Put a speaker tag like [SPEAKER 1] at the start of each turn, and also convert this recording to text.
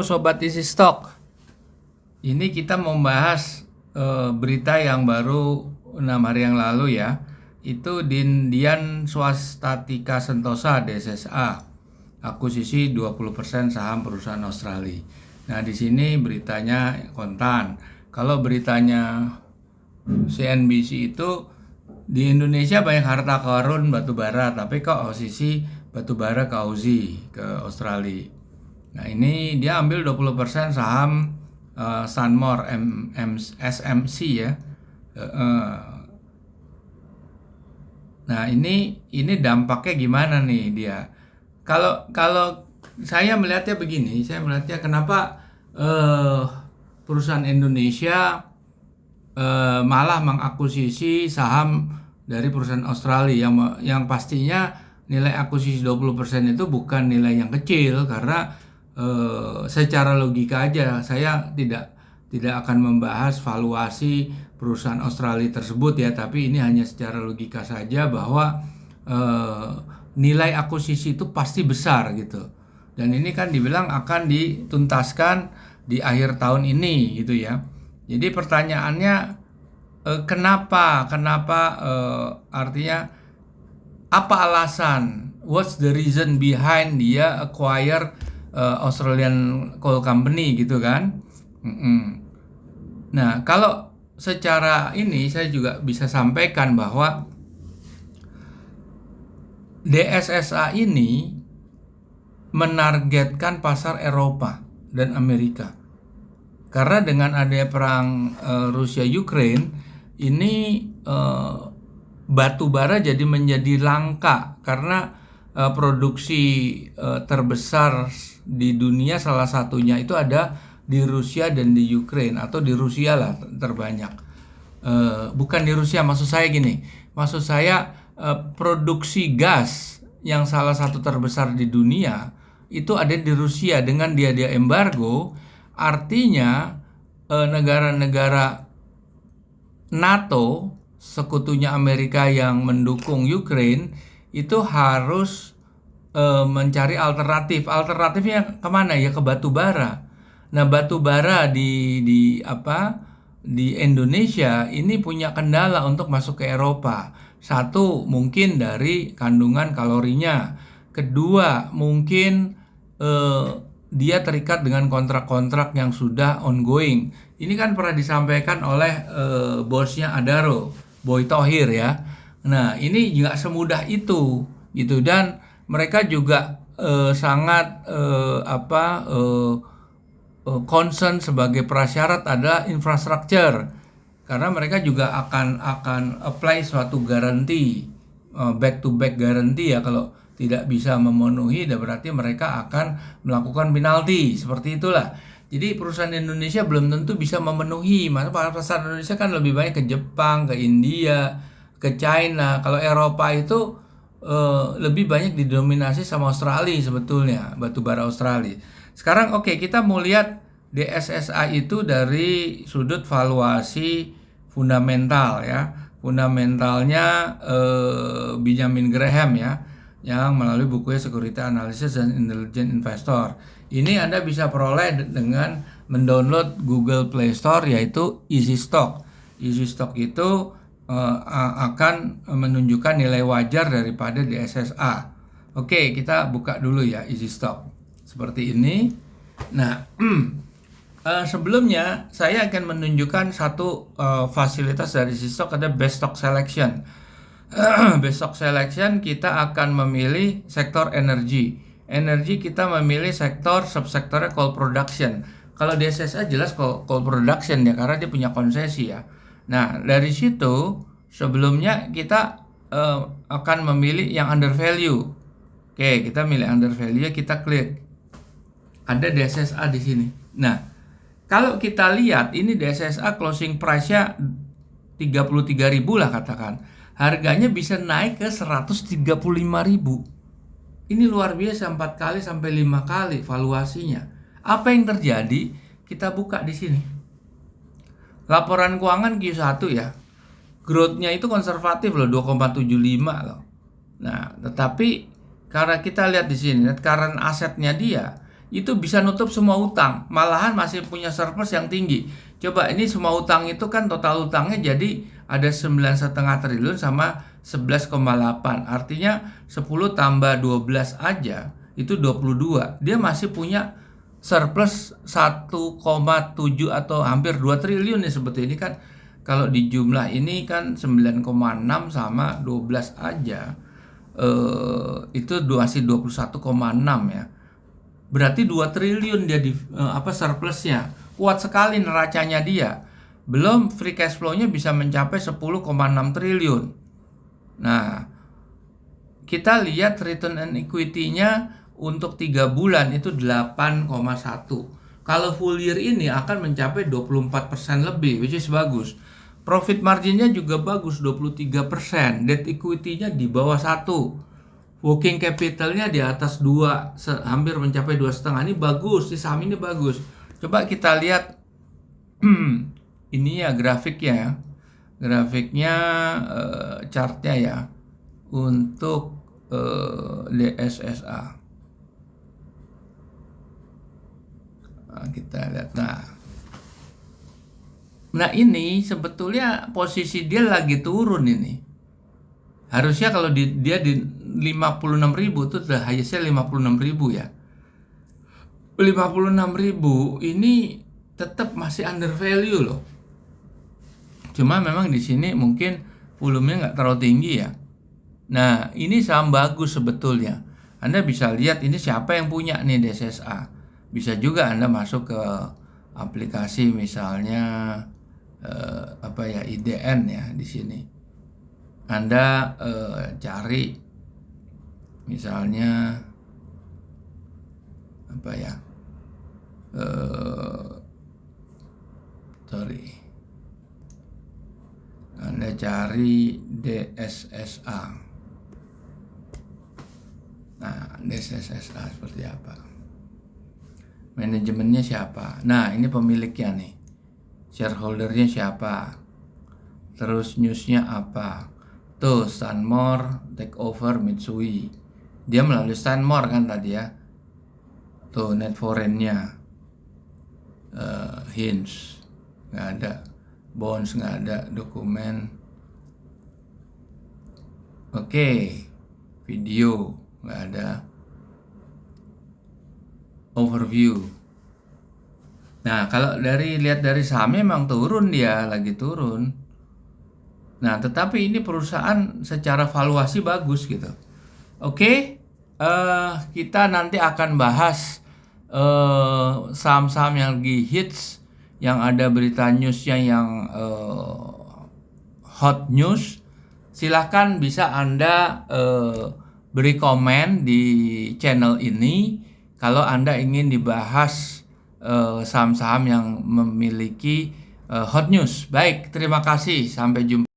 [SPEAKER 1] Sobat isi stok, ini kita membahas berita yang baru 6 hari yang lalu ya. Itu Dian Swastiatika Sentosa DSSA akuisisi 20% saham perusahaan Australia. Nah, di sini beritanya kontan. Kalau beritanya CNBC itu di Indonesia banyak harta karun batubara, tapi kok akuisisi batubara ke Aussie, ke Australia. Nah, ini dia ambil 20% saham Stanmore SMC ya. Nah, ini dampaknya gimana nih dia? Kalau saya melihatnya begini, saya melihatnya kenapa perusahaan Indonesia malah mengakuisisi saham dari perusahaan Australia yang pastinya nilai akuisisi 20% itu bukan nilai yang kecil, karena secara logika aja saya tidak akan membahas valuasi perusahaan Australia tersebut ya, tapi ini hanya secara logika saja bahwa nilai akuisisi itu pasti besar gitu. Dan ini kan dibilang akan dituntaskan di akhir tahun ini gitu ya. Jadi pertanyaannya kenapa artinya apa alasan, what's the reason behind dia acquire Australian Coal Company gitu kan. Nah, kalau secara ini saya juga bisa sampaikan bahwa DSSA ini menargetkan pasar Eropa dan Amerika. Karena dengan adanya perang Rusia-Ukraine ini batu bara jadi menjadi langka, karena produksi terbesar di dunia salah satunya itu ada di Rusia dan di Ukraine, atau di Rusia lah terbanyak. Bukan di Rusia, maksud saya gini, maksud saya produksi gas yang salah satu terbesar di dunia itu ada di Rusia. Dengan dia embargo, artinya negara-negara NATO, sekutunya Amerika yang mendukung Ukraine, itu harus mencari alternatifnya kemana ya, ke batu bara. Nah, batu bara di Indonesia ini punya kendala untuk masuk ke Eropa. Satu, mungkin dari kandungan kalorinya. Kedua, mungkin dia terikat dengan kontrak-kontrak yang sudah ongoing. Ini kan pernah disampaikan oleh bosnya Adaro, Boy Thohir ya. Nah, ini nggak semudah itu gitu, dan mereka juga sangat concern sebagai prasyarat adalah infrastruktur, karena mereka juga akan apply suatu garansi, back to back garansi ya. Kalau tidak bisa memenuhi, berarti mereka akan melakukan penalti, seperti itulah. Jadi perusahaan Indonesia belum tentu bisa memenuhi. Maka pasar Indonesia kan lebih banyak ke Jepang, ke India, ke China. Kalau Eropa itu lebih banyak didominasi sama Australia sebetulnya, batubara Australia. Sekarang kita mau lihat DSSA itu dari sudut valuasi fundamental ya. Fundamentalnya Benjamin Graham ya, yang melalui bukunya Security Analysis dan Intelligent Investor. Ini Anda bisa peroleh dengan mendownload Google Play Store, yaitu Easy Stock. Easy Stock itu akan menunjukkan nilai wajar daripada DSSA. Oke, kita buka dulu ya Easy Stock. Seperti ini. Nah, sebelumnya saya akan menunjukkan satu fasilitas dari Easy Stock, ada Best Stock Selection. Best Stock Selection kita akan memilih sektor energi. Energi kita memilih sektor subsektornya coal production. Kalau DSSA jelas coal production ya, karena dia punya konsesi ya. Nah, dari situ sebelumnya kita akan memilih yang under value. Oke, kita milih under value, kita klik. Ada DSSA di sini. Nah, kalau kita lihat ini DSSA closing price-nya 33.000 lah katakan. Harganya bisa naik ke 135.000. Ini luar biasa, 4 kali sampai 5 kali valuasinya. Apa yang terjadi? Kita buka di sini. Laporan keuangan Q1 ya. Growth-nya itu konservatif loh, 2,75 loh. Nah, tetapi karena kita lihat di sini, current asetnya dia itu bisa nutup semua utang, malahan masih punya surplus yang tinggi. Coba ini semua utang itu kan total utangnya jadi ada 9,5 triliun sama 11,8. Artinya 10 tambah 12 aja itu 22. Dia masih punya surplus 1,7 atau hampir 2 triliun nih sebetulnya. Ini kan kalau di jumlah ini kan 9,6 sama 12 aja. Itu masih 21,6 ya. Berarti 2 triliun dia di surplusnya. Kuat sekali neracanya dia. Belum free cash flow-nya bisa mencapai 10,6 triliun. Nah, kita lihat return on equity-nya untuk 3 bulan itu 8,1. Kalau full year ini akan mencapai 24% lebih, which is bagus. Profit marginnya juga bagus, 23%. Debt equity-nya di bawah 1. Working capital-nya di atas 2, hampir mencapai 2,5. Ini bagus, di saham ini bagus. Coba kita lihat ini ya grafiknya ya. Grafiknya chartnya ya. Untuk DSSA. Nah, kita lihat. Nah ini sebetulnya posisi dia lagi turun ini. Harusnya kalau dia di 56.000 itu udah highest-nya 56.000 ya. 56.000 ini tetap masih under value loh. Cuma memang di sini mungkin volumenya nggak terlalu tinggi ya. Nah ini saham bagus sebetulnya. Anda bisa lihat ini siapa yang punya nih DSSA. Bisa juga Anda masuk ke aplikasi misalnya IDN ya di sini. Anda cari misalnya Anda cari DSSA. Nah, DSSA seperti apa? Manajemennya siapa? Nah, ini pemiliknya nih. Shareholdernya siapa? Terus newsnya apa? Tuh, Stanmore take over Mitsui. Dia melalui Stanmore kan tadi ya. Tuh, net foreign-nya. Hints nggak ada, bonds nggak ada, dokumen. Oke, video nggak ada, overview. Nah, kalau lihat dari sahamnya memang turun, dia lagi turun. Nah, tetapi ini perusahaan secara valuasi bagus gitu. Oke, kita nanti akan bahas saham-saham yang lagi hits, yang ada berita newsnya yang hot news. Silahkan bisa Anda beri komen di channel ini kalau Anda ingin dibahas saham-saham yang memiliki hot news. Baik, terima kasih. Sampai jumpa.